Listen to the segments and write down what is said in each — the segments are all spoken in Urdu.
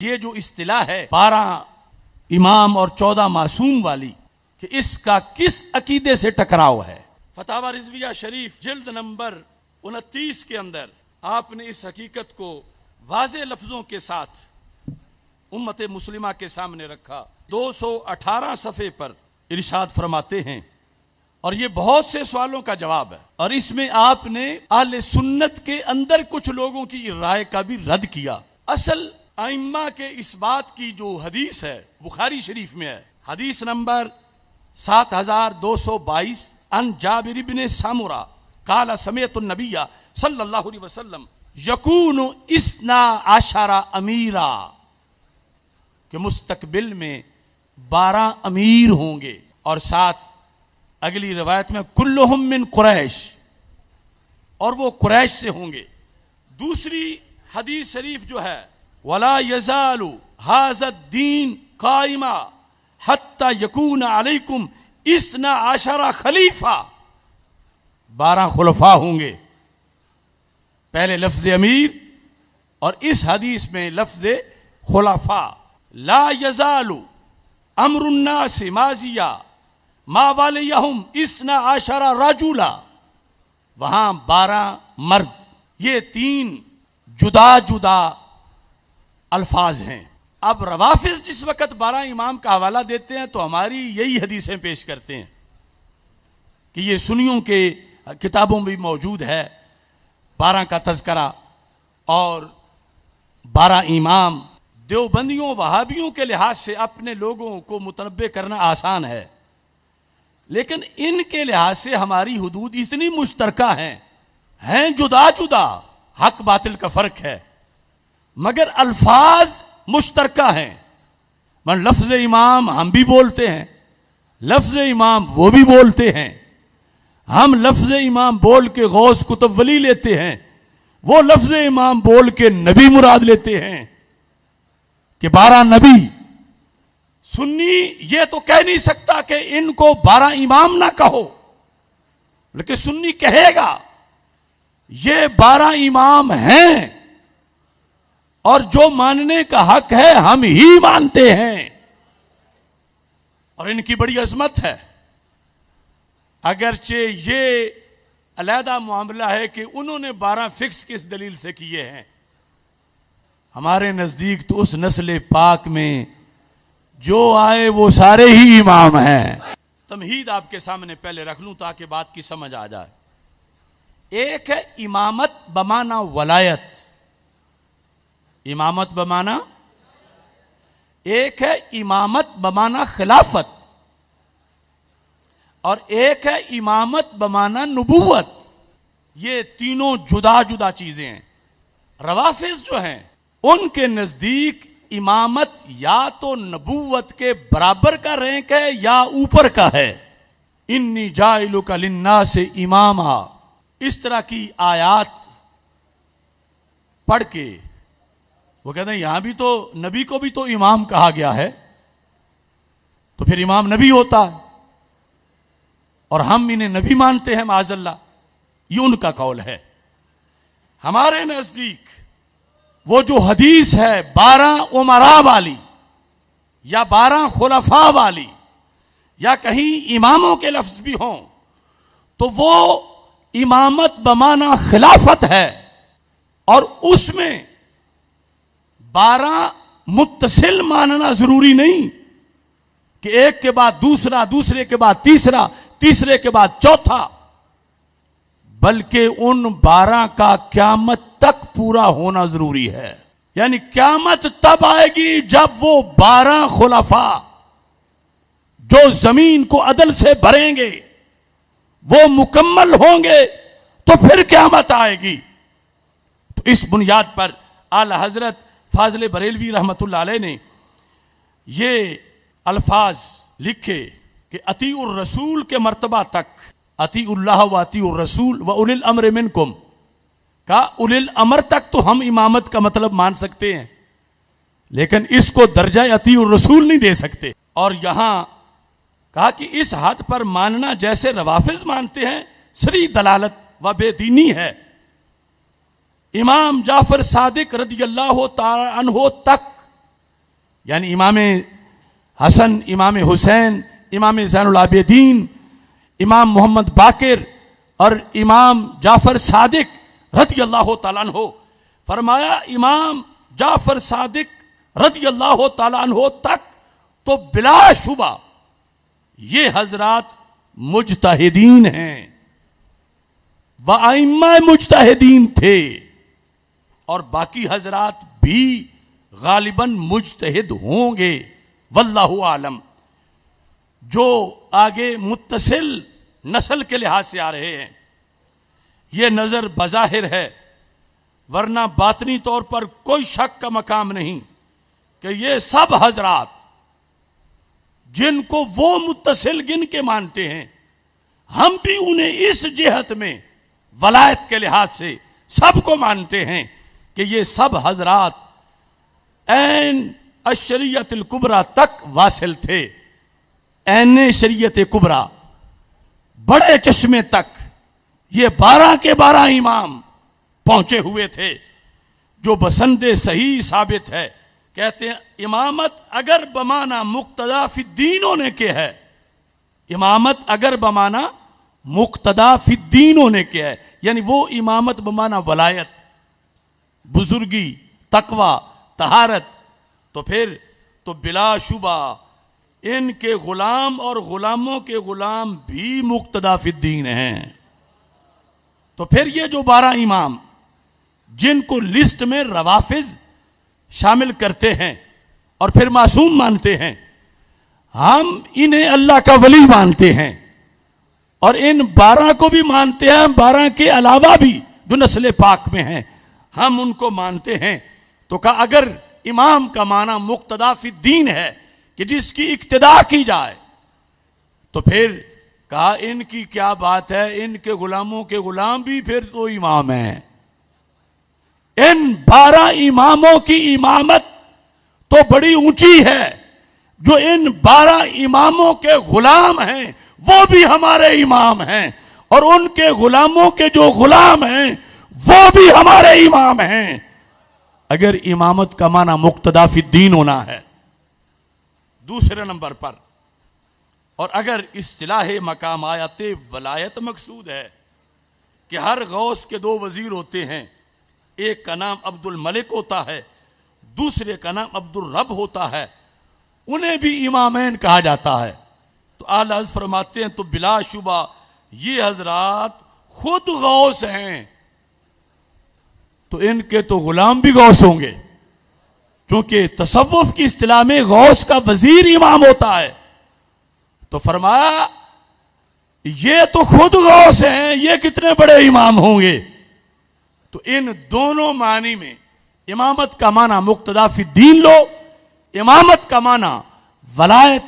یہ جو اصطلاح ہے 12 امام اور 14 معصوم والی کہ اس کا کس عقیدے سے ٹکراؤ ہے، فتاوی رضویہ شریف جلد نمبر 29 کے اندر آپ نے اس حقیقت کو واضح لفظوں کے ساتھ امت مسلمہ کے سامنے رکھا۔ 218 صفحے پر ارشاد فرماتے ہیں، اور یہ بہت سے سوالوں کا جواب ہے، اور اس میں آپ نے اہل سنت کے اندر کچھ لوگوں کی رائے کا بھی رد کیا۔ اصل ائمہ کے اس بات کی جو حدیث ہے بخاری شریف میں ہے، حدیث نمبر 7222 عن جابر بن سمرہ قال سمعت النبی صلی اللہ علیہ وسلم یکون 12 امیرا، کہ مستقبل میں 12 امیر ہوں گے، اور ساتھ اگلی روایت میں کلہم من قریش، اور وہ قریش سے ہوں گے۔ دوسری حدیث شریف جو ہے وَلَا يَزَالُ هَذَا الدِّينُ قَائِمًا حَتَّى يَكُونَ عَلَيْكُمْ 12 خلیفہ، 12 خلفاء ہوں گے۔ پہلے لفظ امیر اور اس حدیث میں لفظ خلفاء۔ لا يزال امر الناس ماضیا ما والیہم 12 رجلا، وہاں 12 مرد، یہ 3 جدا جدا الفاظ ہیں۔ اب روافض جس وقت 12 امام کا حوالہ دیتے ہیں تو ہماری یہی حدیثیں پیش کرتے ہیں کہ یہ سنیوں کے کتابوں میں بھی موجود ہے 12 کا تذکرہ، اور 12 امام۔ دیوبندیوں وہابیوں کے لحاظ سے اپنے لوگوں کو متنبع کرنا آسان ہے، لیکن ان کے لحاظ سے ہماری حدود اتنی مشترکہ ہیں جدا جدا، حق باطل کا فرق ہے مگر الفاظ مشترکہ ہیں۔ من لفظ امام ہم بھی بولتے ہیں، لفظ امام وہ بھی بولتے ہیں، ہم لفظ امام بول کے غوث کتب ولی لیتے ہیں، وہ لفظ امام بول کے نبی مراد لیتے ہیں کہ 12 نبی۔ سنی یہ تو کہہ نہیں سکتا کہ ان کو 12 امام نہ کہو، بلکہ سنی کہے گا یہ 12 امام ہیں، اور جو ماننے کا حق ہے ہم ہی مانتے ہیں، اور ان کی بڑی عظمت ہے۔ اگرچہ یہ علیحدہ معاملہ ہے کہ انہوں نے 12 فکس کس دلیل سے کیے ہیں، ہمارے نزدیک تو اس نسل پاک میں جو آئے وہ سارے ہی امام ہیں۔ تمہید آپ کے سامنے پہلے رکھ لوں تاکہ بات کی سمجھ آ جائے۔ ایک ہے امامت بمعنی ولایت، امامت بمعنی، ایک ہے امامت بمعنی خلافت، اور ایک ہے امامت بمعنی نبوت۔ یہ تینوں جدا جدا چیزیں ہیں۔ روافض جو ہیں ان کے نزدیک امامت یا تو نبوت کے برابر کا رینک ہے یا اوپر کا ہے۔ انی جاعلک للناس اماما، اس طرح کی آیات پڑھ کے وہ کہتے ہیں یہاں بھی تو نبی کو بھی تو امام کہا گیا ہے، تو پھر امام نبی ہوتا ہے، اور ہم انہیں نبی مانتے ہیں معاذ اللہ۔ یہ ان کا قول ہے۔ ہمارے نزدیک وہ جو حدیث ہے 12 امراء والی یا 12 خلفاء والی، یا کہیں اماموں کے لفظ بھی ہوں، تو وہ امامت بمعنی خلافت ہے، اور اس میں 12 متصل ماننا ضروری نہیں کہ ایک کے بعد دوسرا، دوسرے کے بعد تیسرا، تیسرے کے بعد چوتھا، بلکہ ان 12 کا قیامت تک پورا ہونا ضروری ہے۔ یعنی قیامت تب آئے گی جب وہ 12 خلفاء جو زمین کو عدل سے بھریں گے وہ مکمل ہوں گے، تو پھر قیامت آئے گی۔ تو اس بنیاد پر اعلی حضرت فاضل بریلوی رحمت اللہ علیہ نے یہ الفاظ لکھے کہ اطیع الرسول کے مرتبہ تک، اطیع اللہ و اطیع الرسول و اولی الامر منکم، کا اولی الامر تک تو ہم امامت کا مطلب مان سکتے ہیں، لیکن اس کو درجہ اطیع الرسول نہیں دے سکتے۔ اور یہاں کہا کہ اس حد پر ماننا جیسے روافض مانتے ہیں سری دلالت و بے دینی ہے۔ امام جعفر صادق رضی اللہ تعالی عنہ تک یعنی امام حسن، امام حسین، امام زین العابدین، امام محمد باقر اور امام جعفر صادق رضی اللہ تعالیٰ عنہ. فرمایا امام جعفر صادق رضی اللہ تعالیٰ عنہ تک تو بلا شبہ یہ حضرات مجتہدین ہیں، وائمہ مجتہدین تھے، اور باقی حضرات بھی غالباً مجتہد ہوں گے، واللہ عالم. جو آگے متصل نسل کے لحاظ سے آ رہے ہیں یہ نظر بظاہر ہے، ورنہ باطنی طور پر کوئی شک کا مقام نہیں کہ یہ سب حضرات جن کو وہ متصل گن کے مانتے ہیں، ہم بھی انہیں اس جہت میں ولایت کے لحاظ سے سب کو مانتے ہیں کہ یہ سب حضرات عین الشریعت الکبریٰ تک واصل تھے. عین شریعت کبریٰ بڑے چشمے تک یہ 12 کے 12 امام پہنچے ہوئے تھے، جو بسند صحیح ثابت ہے. کہتے ہیں امامت اگر بمانا مقتدا فی الدین ہونے کے ہے، امامت اگر بمانا مقتدا فی الدین ہونے کے ہے، یعنی وہ امامت بمانا ولایت، بزرگی، تقوی، طہارت، تو پھر تو بلا شبہ ان کے غلام اور غلاموں کے غلام بھی مقتدا فی الدین ہیں. تو پھر یہ جو 12 امام جن کو لسٹ میں روافض شامل کرتے ہیں اور پھر معصوم مانتے ہیں، ہم انہیں اللہ کا ولی مانتے ہیں، اور ان 12 کو بھی مانتے ہیں، 12 کے علاوہ بھی جو نسل پاک میں ہیں ہم ان کو مانتے ہیں. تو کہا اگر امام کا معنی مقتدا فی الدین ہے کہ جس کی اقتداء کی جائے، تو پھر کہا ان کی کیا بات ہے، ان کے غلاموں کے غلام بھی پھر تو امام ہیں. ان 12 اماموں کی امامت تو بڑی اونچی ہے، جو ان 12 اماموں کے غلام ہیں وہ بھی ہمارے امام ہیں، اور ان کے غلاموں کے جو غلام ہیں وہ بھی ہمارے امام ہیں، اگر امامت کا معنی مقتدا فی الدین ہونا ہے. دوسرے نمبر پر، اور اگر اصطلاح مقام آیت ولایت مقصود ہے کہ ہر غوث کے 2 وزیر ہوتے ہیں، ایک کا نام عبد الملک ہوتا ہے، دوسرے کا نام عبد الرب ہوتا ہے، انہیں بھی امامین کہا جاتا ہے. تو اعلیٰ حضرت فرماتے ہیں تو بلا شبہ یہ حضرات خود غوث ہیں، تو ان کے تو غلام بھی غوث ہوں گے، کیونکہ تصوف کی اصطلاح میں غوث کا وزیر امام ہوتا ہے. تو فرمایا یہ تو خود غوث ہیں، یہ کتنے بڑے امام ہوں گے. تو ان دونوں معنی میں امامت کا معنی مقتدا فی الدین لو، امامت کا معنی ولایت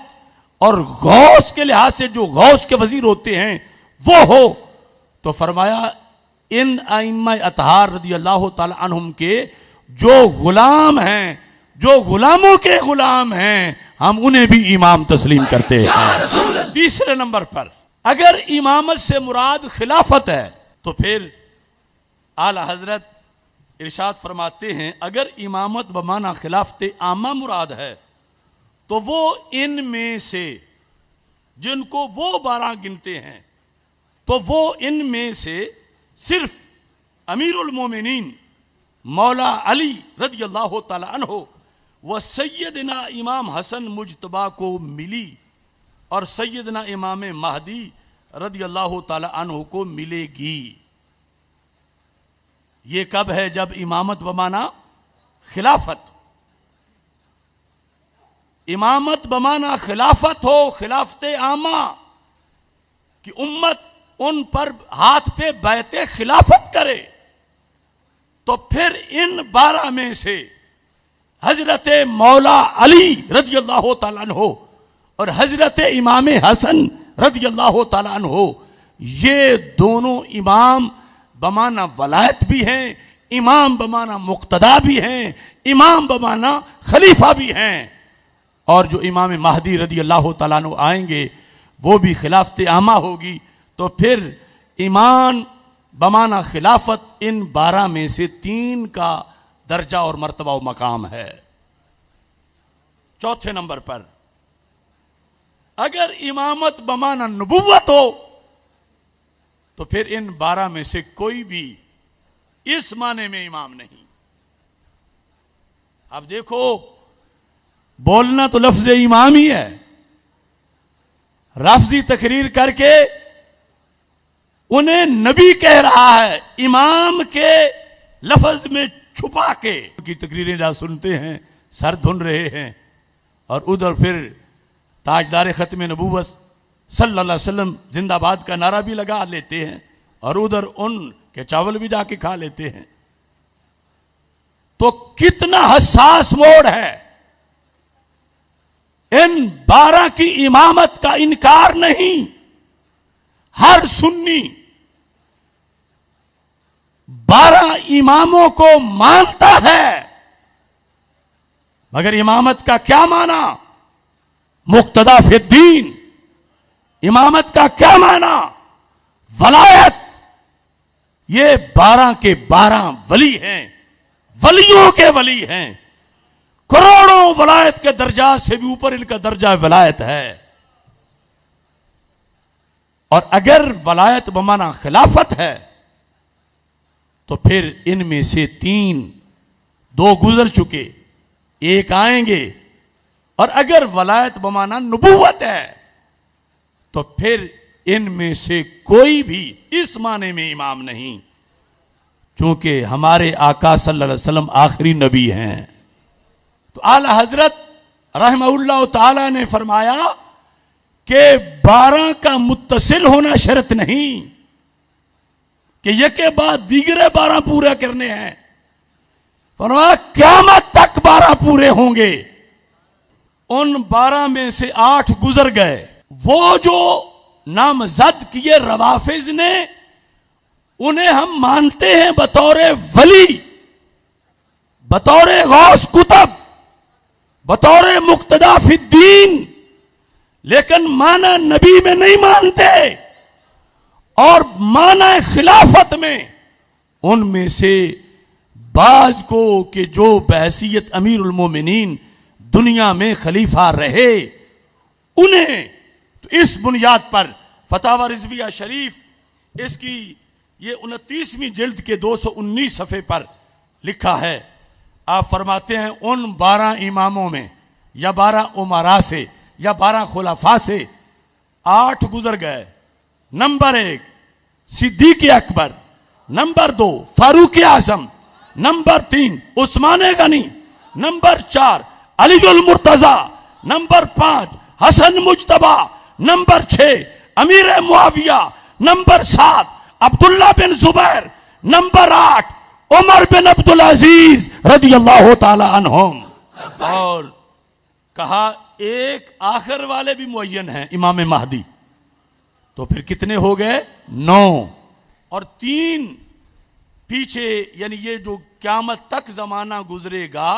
اور غوث کے لحاظ سے جو غوث کے وزیر ہوتے ہیں وہ ہو. تو فرمایا ان ائمہ اطہار رضی اللہ تعالی عنہم کے جو غلام ہیں، جو غلاموں کے غلام ہیں، ہم انہیں بھی امام تسلیم کرتے ہیں. تیسرے نمبر پر اگر امامت سے مراد خلافت ہے تو پھر اعلی حضرت ارشاد فرماتے ہیں اگر امامت بمعنی خلافت عامہ مراد ہے تو وہ ان میں سے جن کو وہ 12 گنتے ہیں، تو وہ ان میں سے صرف امیر المومنین مولا علی رضی اللہ تعالی عنہ و سیدنا امام حسن مجتبیٰ کو ملی، اور سیدنا امام مہدی رضی اللہ تعالی عنہ کو ملے گی. یہ کب ہے؟ جب امامت بمعنی خلافت، امامت بمعنی خلافت ہو، خلافت عامہ کہ امت ان پر ہاتھ پہ بیعت خلافت کرے. تو پھر ان 12 میں سے حضرت مولا علی رضی اللہ تعالیٰ عنہ اور حضرت امام حسن رضی اللہ تعالیٰ عنہ، یہ دونوں امام بمعنی ولایت بھی ہیں، امام بمعنی مقتدا بھی ہیں، امام بمعنی خلیفہ بھی ہیں. اور جو امام مہدی رضی اللہ تعالیٰ عنہ آئیں گے وہ بھی خلافت عامہ ہوگی. تو پھر ایمان بمعنی خلافت ان 12 میں سے 3 کا درجہ اور مرتبہ و مقام ہے. چوتھے نمبر پر اگر امامت بمانا نبوت ہو تو پھر ان 12 میں سے کوئی بھی اس معنی میں امام نہیں. اب دیکھو بولنا تو لفظ امام ہی ہے، لفظی تقریر کر کے انہیں نبی کہہ رہا ہے، امام کے لفظ میں چھپا کے کی تقریریں جہاں سنتے ہیں سر دھن رہے ہیں، اور ادھر پھر تاجدار ختم نبوت صلی اللہ علیہ وسلم زندہ باد کا نعرہ بھی لگا لیتے ہیں، اور ادھر ان کے چاول بھی جا کے کھا لیتے ہیں. تو کتنا حساس موڑ ہے. ان 12 کی امامت کا انکار نہیں، ہر سنی 12 اماموں کو مانتا ہے، مگر امامت کا کیا معنی؟ مقتدا فی الدین. امامت کا کیا معنی؟ ولایت. یہ 12 کے 12 ولی ہیں، ولیوں کے ولی ہیں، کروڑوں ولایت کے درجات سے بھی اوپر ان کا درجہ ولایت ہے. اور اگر ولایت بمانا خلافت ہے تو پھر ان میں سے 2 گزر چکے، 1 آئیں گے. اور اگر ولایت بمانا نبوت ہے تو پھر ان میں سے کوئی بھی اس معنی میں امام نہیں، چونکہ ہمارے آقا صلی اللہ علیہ وسلم آخری نبی ہیں. تو اعلی حضرت رحمہ اللہ تعالی نے فرمایا کہ 12 کا متصل ہونا شرط نہیں کہ یک کے بعد دیگرے 12 پورے کرنے ہیں. فرمایا قیامت تک 12 پورے ہوں گے. ان 12 میں سے 8 گزر گئے. وہ جو نامزد کیے روافض نے، انہیں ہم مانتے ہیں بطور ولی، بطور غوث کتب، بطور مقتدا فی الدین، لیکن معنی نبی میں نہیں مانتے. اور معنی خلافت میں ان میں سے بعض کو کہ جو بحیثیت امیر المومنین دنیا میں خلیفہ رہے، انہیں تو اس بنیاد پر فتاوی رضویہ شریف اس کی یہ 29ویں جلد کے 219 صفحے پر لکھا ہے. آپ فرماتے ہیں ان 12 اماموں میں یا 12 امراء سے یا 12 خلفاء سے 8 گزر گئے. نمبر 1 صدیق اکبر، نمبر 2 فاروق اعظم، نمبر 3 عثمان غنی، نمبر 4 علی المرتضی، نمبر 5 حسن مجتبی، نمبر 6 امیر معاویہ، نمبر 7 عبداللہ بن زبیر، نمبر 8 عمر بن عبدالعزیز رضی اللہ تعالی عنہم. اور کہا ایک آخر والے بھی معین ہیں، امام مہدی. تو پھر کتنے ہو گئے؟ 9. اور 3 پیچھے، یعنی یہ جو قیامت تک زمانہ گزرے گا،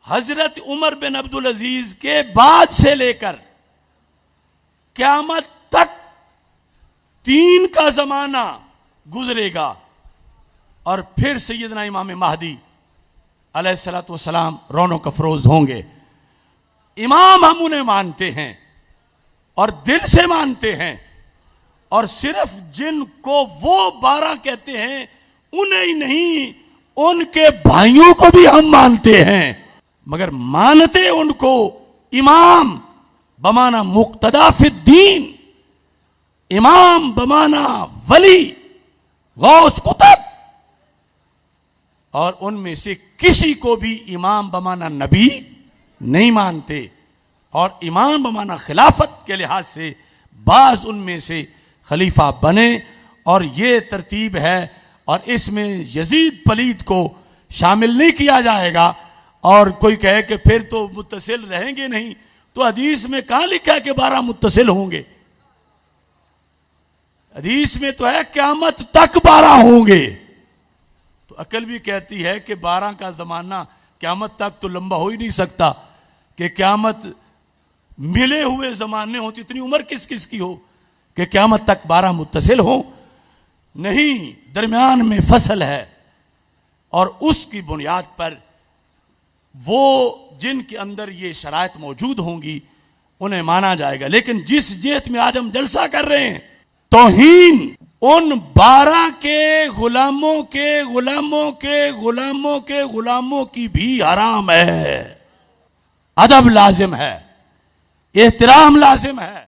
حضرت عمر بن عبدالعزیز کے بعد سے لے کر قیامت تک 3 کا زمانہ گزرے گا. اور پھر سیدنا امام مہدی علیہ الصلوۃ والسلام رونق افروز ہوں گے. امام ہم انہیں مانتے ہیں اور دل سے مانتے ہیں، اور صرف جن کو وہ 12 کہتے ہیں انہیں ہی نہیں، ان کے بھائیوں کو بھی ہم مانتے ہیں، مگر مانتے ان کو امام بمانا مقتدا فی الدین، امام بمانا ولی، غوث کتب. اور ان میں سے کسی کو بھی امام بمانا نبی نہیں مانتے. اور امام بمانا خلافت کے لحاظ سے بعض ان میں سے خلیفہ بنے، اور یہ ترتیب ہے. اور اس میں یزید پلید کو شامل نہیں کیا جائے گا. اور کوئی کہے کہ پھر تو متصل رہیں گے نہیں، تو حدیث میں کہاں لکھا ہے کہ 12 متصل ہوں گے؟ حدیث میں تو ہے قیامت تک 12 ہوں گے. تو عقل بھی کہتی ہے کہ 12 کا زمانہ قیامت تک تو لمبا ہو ہی نہیں سکتا، کہ قیامت ملے ہوئے زمانے ہوں تو اتنی عمر کس کس کی ہو کہ قیامت تک 12 متصل ہوں. نہیں، درمیان میں فصل ہے، اور اس کی بنیاد پر وہ جن کے اندر یہ شرائط موجود ہوں گی انہیں مانا جائے گا. لیکن جس جیت میں آج ہم جلسہ کر رہے ہیں، توہین ان 12 کے غلاموں کے غلاموں کے غلاموں کے غلاموں کی بھی حرام ہے. ادب لازم ہے، احترام لازم ہے.